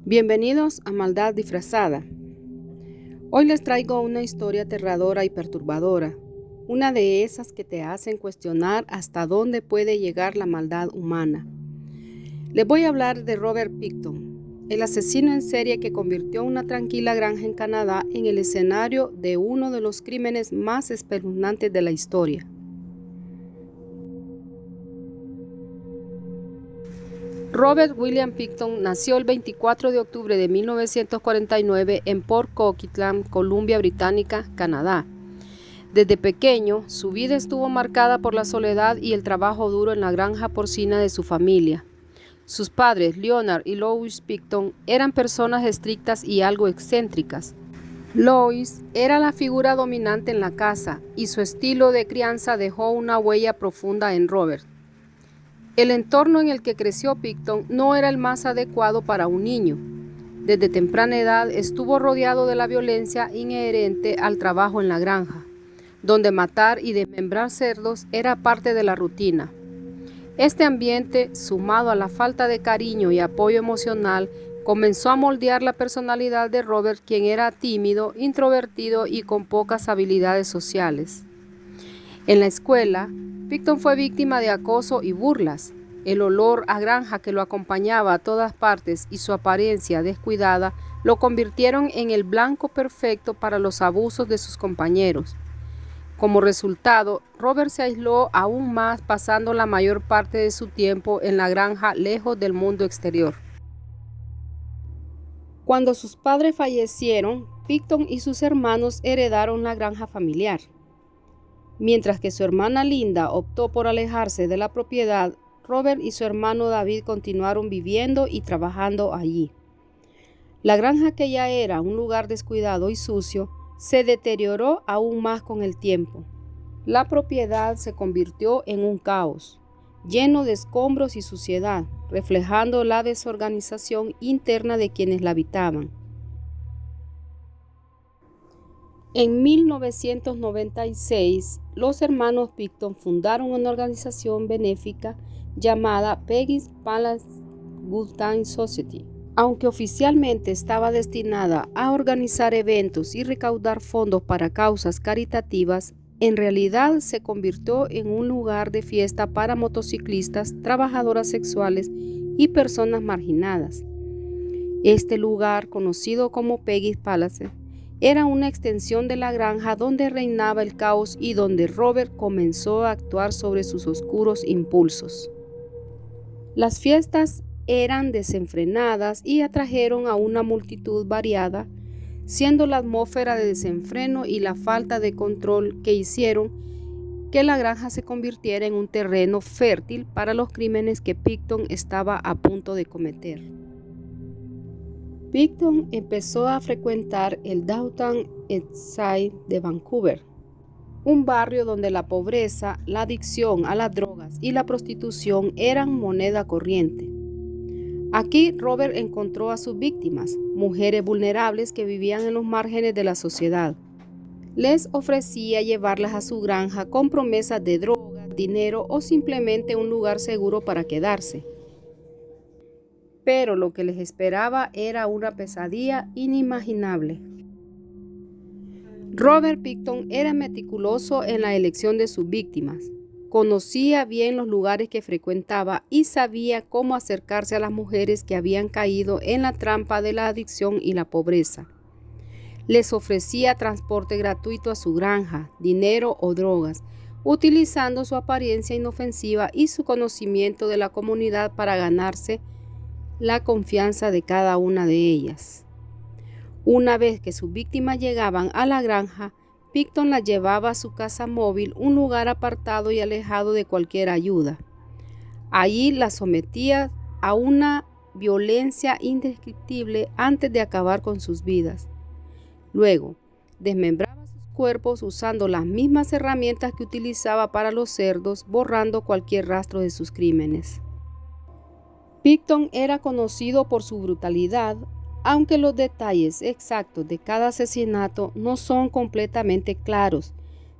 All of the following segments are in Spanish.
Bienvenidos a Maldad Disfrazada. Hoy les traigo una historia aterradora y perturbadora, una de esas que te hacen cuestionar hasta dónde puede llegar la maldad humana. Les voy a hablar de Robert Pickton, el asesino en serie que convirtió una tranquila granja en Canadá en el escenario de uno de los crímenes más espeluznantes de la historia. Robert William Pickton nació el 24 de octubre de 1949 en Port Coquitlam, Columbia Británica, Canadá. Desde pequeño, su vida estuvo marcada por la soledad y el trabajo duro en la granja porcina de su familia. Sus padres, Leonard y Lois Pickton, eran personas estrictas y algo excéntricas. Lois era la figura dominante en la casa y su estilo de crianza dejó una huella profunda en Robert. El entorno en el que creció Pickton no era el más adecuado para un niño. Desde temprana edad estuvo rodeado de la violencia inherente al trabajo en la granja, donde matar y desmembrar cerdos era parte de la rutina. Este ambiente, sumado a la falta de cariño y apoyo emocional, comenzó a moldear la personalidad de Robert, quien era tímido, introvertido y con pocas habilidades sociales. En la escuela, Pickton fue víctima de acoso y burlas. El olor a granja que lo acompañaba a todas partes y su apariencia descuidada lo convirtieron en el blanco perfecto para los abusos de sus compañeros. Como resultado, Robert se aisló aún más, pasando la mayor parte de su tiempo en la granja lejos del mundo exterior. Cuando sus padres fallecieron, Pickton y sus hermanos heredaron la granja familiar. Mientras que su hermana Linda optó por alejarse de la propiedad, Robert y su hermano David continuaron viviendo y trabajando allí. La granja, que ya era un lugar descuidado y sucio, se deterioró aún más con el tiempo. La propiedad se convirtió en un caos, lleno de escombros y suciedad, reflejando la desorganización interna de quienes la habitaban. En 1996, los hermanos Pickton fundaron una organización benéfica llamada Peggy's Palace Good Time Society. Aunque oficialmente estaba destinada a organizar eventos y recaudar fondos para causas caritativas, en realidad se convirtió en un lugar de fiesta para motociclistas, trabajadoras sexuales y personas marginadas. Este lugar, conocido como Peggy's Palace, era una extensión de la granja donde reinaba el caos y donde Robert comenzó a actuar sobre sus oscuros impulsos. Las fiestas eran desenfrenadas y atrajeron a una multitud variada, siendo la atmósfera de desenfreno y la falta de control que hicieron que la granja se convirtiera en un terreno fértil para los crímenes que Pickton estaba a punto de cometer. Pickton empezó a frecuentar el Downtown Eastside de Vancouver, un barrio donde la pobreza, la adicción a las drogas y la prostitución eran moneda corriente. Aquí Robert encontró a sus víctimas, mujeres vulnerables que vivían en los márgenes de la sociedad. Les ofrecía llevarlas a su granja con promesas de drogas, dinero o simplemente un lugar seguro para quedarse. Pero lo que les esperaba era una pesadilla inimaginable. Robert Pickton era meticuloso en la elección de sus víctimas. Conocía bien los lugares que frecuentaba y sabía cómo acercarse a las mujeres que habían caído en la trampa de la adicción y la pobreza. Les ofrecía transporte gratuito a su granja, dinero o drogas, utilizando su apariencia inofensiva y su conocimiento de la comunidad para ganarse la confianza de cada una de ellas. Una vez que sus víctimas llegaban a la granja, Pickton las llevaba a su casa móvil, un lugar apartado y alejado de cualquier ayuda. Allí las sometía a una violencia indescriptible antes de acabar con sus vidas. Luego, desmembraba sus cuerpos usando las mismas herramientas que utilizaba para los cerdos, borrando cualquier rastro de sus crímenes. Pickton era conocido por su brutalidad, aunque los detalles exactos de cada asesinato no son completamente claros.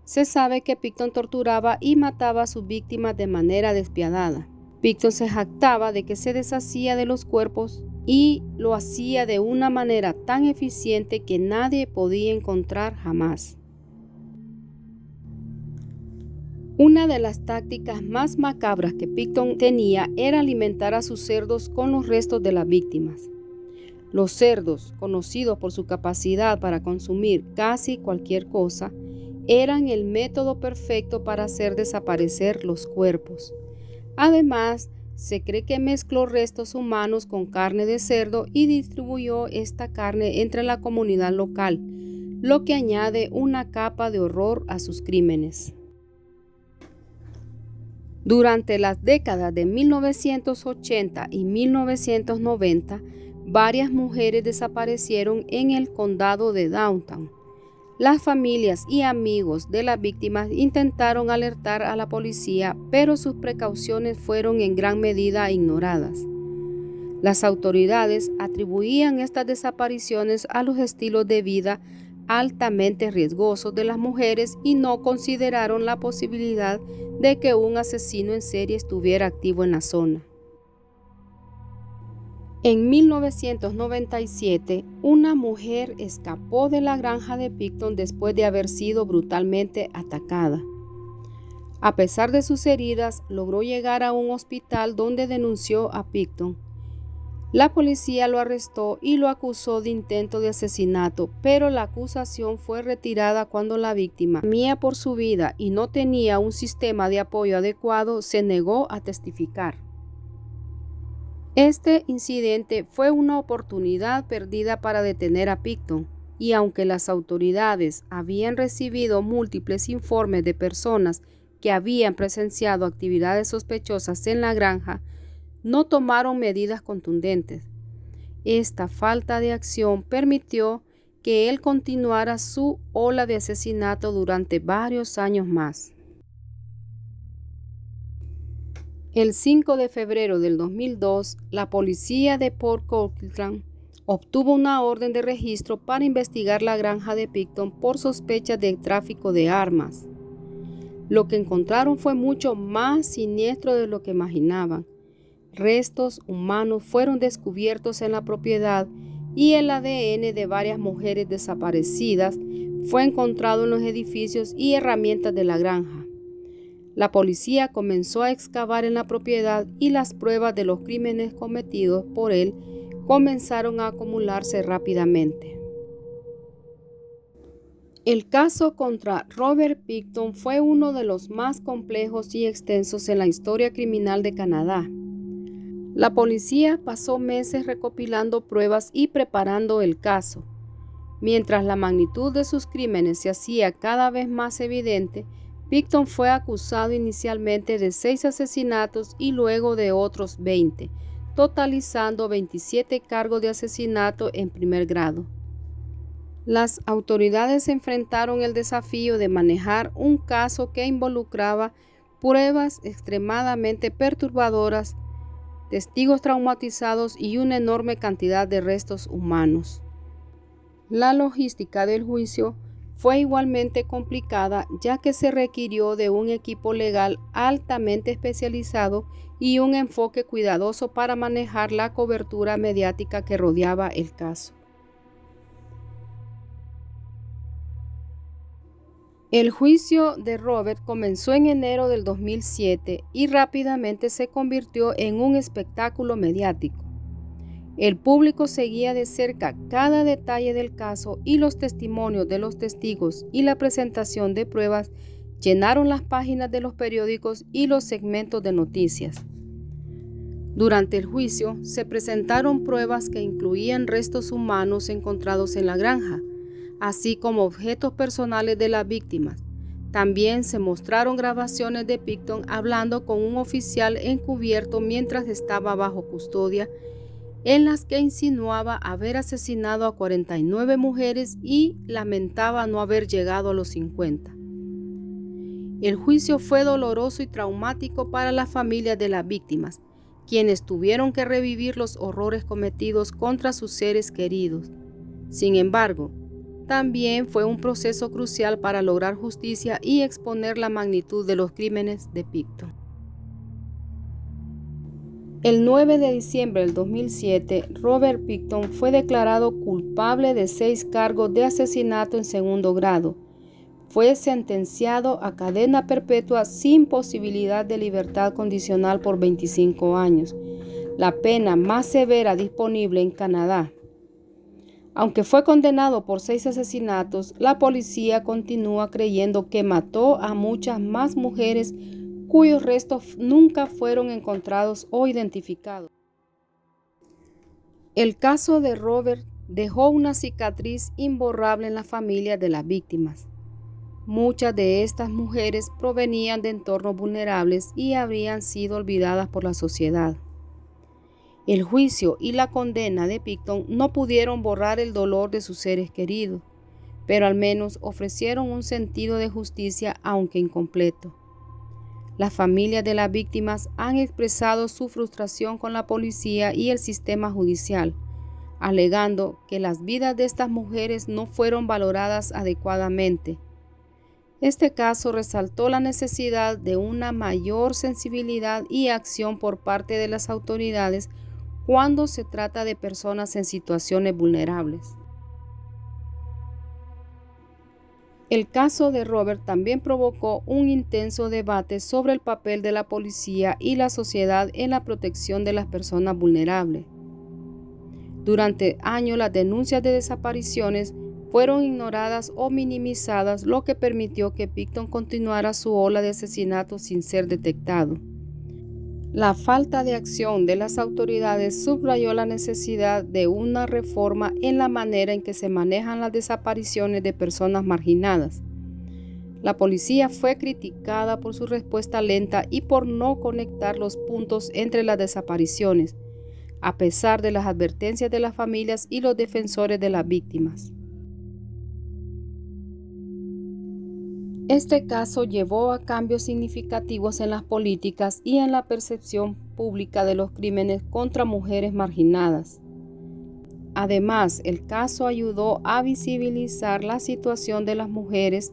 Se sabe que Pickton torturaba y mataba a sus víctimas de manera despiadada. Pickton se jactaba de que se deshacía de los cuerpos y lo hacía de una manera tan eficiente que nadie podía encontrar jamás. Una de las tácticas más macabras que Picton tenía era alimentar a sus cerdos con los restos de las víctimas. Los cerdos, conocidos por su capacidad para consumir casi cualquier cosa, eran el método perfecto para hacer desaparecer los cuerpos. Además, se cree que mezcló restos humanos con carne de cerdo y distribuyó esta carne entre la comunidad local, lo que añade una capa de horror a sus crímenes. Durante las décadas de 1980 y 1990, varias mujeres desaparecieron en el condado de Downtown. Las familias y amigos de las víctimas intentaron alertar a la policía, pero sus precauciones fueron en gran medida ignoradas. Las autoridades atribuían estas desapariciones a los estilos de vida altamente riesgosos de las mujeres y no consideraron la posibilidad de que un asesino en serie estuviera activo en la zona. En 1997, una mujer escapó de la granja de Picton después de haber sido brutalmente atacada. A pesar de sus heridas, logró llegar a un hospital donde denunció a Picton. La policía lo arrestó y lo acusó de intento de asesinato, pero la acusación fue retirada cuando la víctima, temía por su vida y no tenía un sistema de apoyo adecuado, se negó a testificar. Este incidente fue una oportunidad perdida para detener a Picton, y aunque las autoridades habían recibido múltiples informes de personas que habían presenciado actividades sospechosas en la granja, no tomaron medidas contundentes. Esta falta de acción permitió que él continuara su ola de asesinato durante varios años más. El 5 de febrero del 2002, la policía de Port Coquitlam obtuvo una orden de registro para investigar la granja de Picton por sospechas de tráfico de armas. Lo que encontraron fue mucho más siniestro de lo que imaginaban. Restos humanos fueron descubiertos en la propiedad y el ADN de varias mujeres desaparecidas fue encontrado en los edificios y herramientas de la granja. La policía comenzó a excavar en la propiedad y las pruebas de los crímenes cometidos por él comenzaron a acumularse rápidamente. El caso contra Robert Picton fue uno de los más complejos y extensos en la historia criminal de Canadá. La policía pasó meses recopilando pruebas y preparando el caso. Mientras la magnitud de sus crímenes se hacía cada vez más evidente, Picton fue acusado inicialmente de 6 asesinatos y luego de otros 20, totalizando 27 cargos de asesinato en primer grado. Las autoridades enfrentaron el desafío de manejar un caso que involucraba pruebas extremadamente perturbadoras, testigos traumatizados y una enorme cantidad de restos humanos. La logística del juicio fue igualmente complicada, ya que se requirió de un equipo legal altamente especializado y un enfoque cuidadoso para manejar la cobertura mediática que rodeaba el caso. El juicio de Robert comenzó en enero del 2007 y rápidamente se convirtió en un espectáculo mediático. El público seguía de cerca cada detalle del caso y los testimonios de los testigos y la presentación de pruebas llenaron las páginas de los periódicos y los segmentos de noticias. Durante el juicio se presentaron pruebas que incluían restos humanos encontrados en la granja, así como objetos personales de las víctimas. También se mostraron grabaciones de Picton hablando con un oficial encubierto mientras estaba bajo custodia, en las que insinuaba haber asesinado a 49 mujeres y lamentaba no haber llegado a los 50. El juicio fue doloroso y traumático para las familias de las víctimas, quienes tuvieron que revivir los horrores cometidos contra sus seres queridos. Sin embargo, también fue un proceso crucial para lograr justicia y exponer la magnitud de los crímenes de Picton. El 9 de diciembre del 2007, Robert Pickton fue declarado culpable de 6 cargos de asesinato en segundo grado. Fue sentenciado a cadena perpetua sin posibilidad de libertad condicional por 25 años, la pena más severa disponible en Canadá. Aunque fue condenado por 6 asesinatos, la policía continúa creyendo que mató a muchas más mujeres cuyos restos nunca fueron encontrados o identificados. El caso de Robert dejó una cicatriz imborrable en la familia de las víctimas. Muchas de estas mujeres provenían de entornos vulnerables y habrían sido olvidadas por la sociedad. El juicio y la condena de Pickton no pudieron borrar el dolor de sus seres queridos, pero al menos ofrecieron un sentido de justicia, aunque incompleto. Las familias de las víctimas han expresado su frustración con la policía y el sistema judicial, alegando que las vidas de estas mujeres no fueron valoradas adecuadamente. Este caso resaltó la necesidad de una mayor sensibilidad y acción por parte de las autoridades cuando se trata de personas en situaciones vulnerables. El caso de Robert también provocó un intenso debate sobre el papel de la policía y la sociedad en la protección de las personas vulnerables. Durante años, las denuncias de desapariciones fueron ignoradas o minimizadas, lo que permitió que Pickton continuara su ola de asesinatos sin ser detectado. La falta de acción de las autoridades subrayó la necesidad de una reforma en la manera en que se manejan las desapariciones de personas marginadas. La policía fue criticada por su respuesta lenta y por no conectar los puntos entre las desapariciones, a pesar de las advertencias de las familias y los defensores de las víctimas. Este caso llevó a cambios significativos en las políticas y en la percepción pública de los crímenes contra mujeres marginadas. Además, el caso ayudó a visibilizar la situación de las mujeres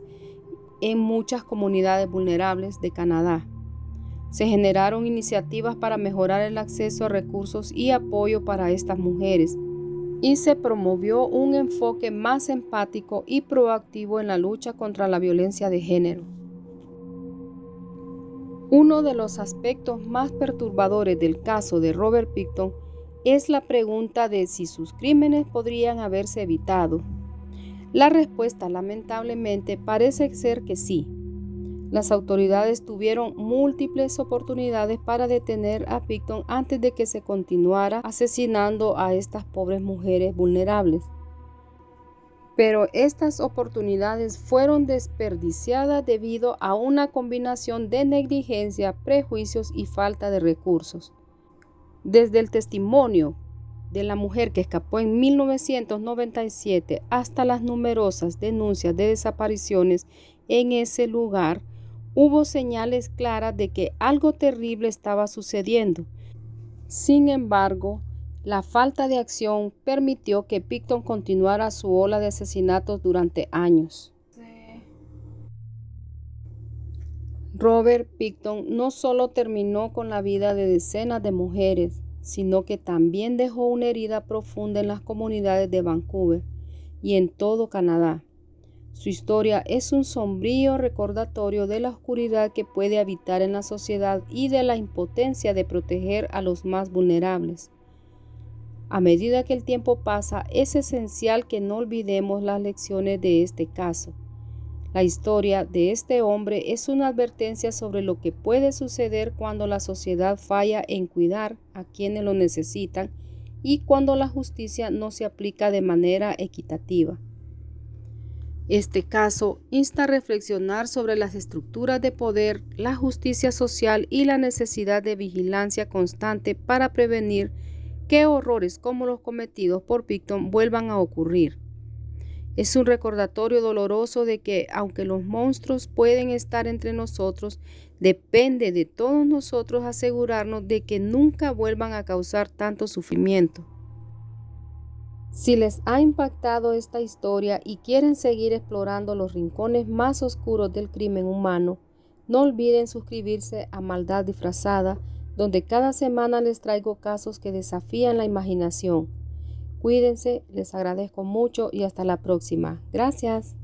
en muchas comunidades vulnerables de Canadá. Se generaron iniciativas para mejorar el acceso a recursos y apoyo para estas mujeres, y se promovió un enfoque más empático y proactivo en la lucha contra la violencia de género. Uno de los aspectos más perturbadores del caso de Robert Pickton es la pregunta de si sus crímenes podrían haberse evitado. La respuesta, lamentablemente, parece ser que sí. Las autoridades tuvieron múltiples oportunidades para detener a Pickton antes de que se continuara asesinando a estas pobres mujeres vulnerables. Pero estas oportunidades fueron desperdiciadas debido a una combinación de negligencia, prejuicios y falta de recursos. Desde el testimonio de la mujer que escapó en 1997 hasta las numerosas denuncias de desapariciones en ese lugar, hubo señales claras de que algo terrible estaba sucediendo. Sin embargo, la falta de acción permitió que Pickton continuara su ola de asesinatos durante años. Robert Pickton no solo terminó con la vida de decenas de mujeres, sino que también dejó una herida profunda en las comunidades de Vancouver y en todo Canadá. Su historia es un sombrío recordatorio de la oscuridad que puede habitar en la sociedad y de la impotencia de proteger a los más vulnerables. A medida que el tiempo pasa, es esencial que no olvidemos las lecciones de este caso. La historia de este hombre es una advertencia sobre lo que puede suceder cuando la sociedad falla en cuidar a quienes lo necesitan y cuando la justicia no se aplica de manera equitativa. Este caso insta a reflexionar sobre las estructuras de poder, la justicia social y la necesidad de vigilancia constante para prevenir que horrores como los cometidos por Pickton vuelvan a ocurrir. Es un recordatorio doloroso de que, aunque los monstruos pueden estar entre nosotros, depende de todos nosotros asegurarnos de que nunca vuelvan a causar tanto sufrimiento. Si les ha impactado esta historia y quieren seguir explorando los rincones más oscuros del crimen humano, no olviden suscribirse a Maldad Disfrazada, donde cada semana les traigo casos que desafían la imaginación. Cuídense, les agradezco mucho y hasta la próxima. Gracias.